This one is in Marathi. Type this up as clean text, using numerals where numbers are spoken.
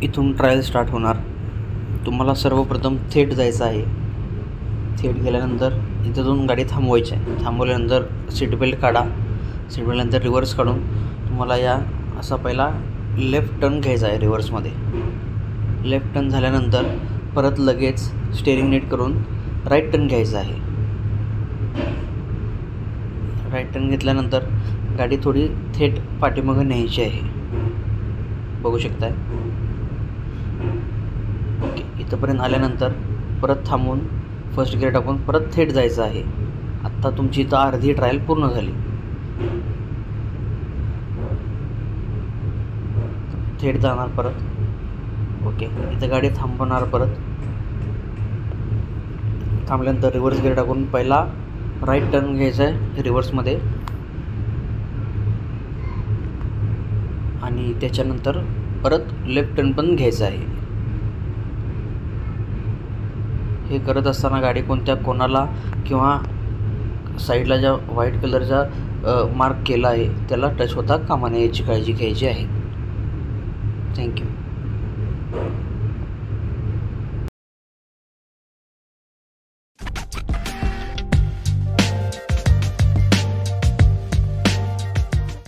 इथून ट्रायल स्टार्ट होणार. तुम्हाला सर्वप्रथम थेट जायचं आहे. थेट गेल्यानंतर इथं जाऊन गाडी थांबवायची आहे. थांबवल्यानंतर सीट बेल्ट काढा. सीट बेल्टनंतर रिव्हर्स काढून तुम्हाला या असा पहिला लेफ्ट टर्न घ्यायचा आहे. रिव्हर्समध्ये लेफ्ट टर्न झाल्यानंतर परत लगेच स्टेअरिंग नीट करून राईट टर्न घ्यायचा आहे. राईट टर्न घेतल्यानंतर गाडी थोडी थेट पाठीमागं न्यायची आहे. बघू शकताय. ओके, इथंपर्यंत आल्यानंतर परत थांबून फर्स्ट गिअर टाकून परत थेट जायचं आहे. आत्ता तुमची इथं अर्धी ट्रायल पूर्ण झाली. थेट जाणार परत. ओके, इथं गाडी थांबवणार. परत थांबल्यानंतर रिव्हर्स गिअर टाकून पहिला राईट टर्न घ्यायचा आहे रिव्हर्समध्ये आणि त्याच्यानंतर परत लेफ्ट टर्न पण घ्यायचा आहे. हे करत असताना गाडी कोणत्या कोणाला किंवा साईडला ज्या व्हाईट कलरचा मार्क केला आहे त्याला टच होता कामा नये याची काळजी घ्यायची आहे. थँक्यू.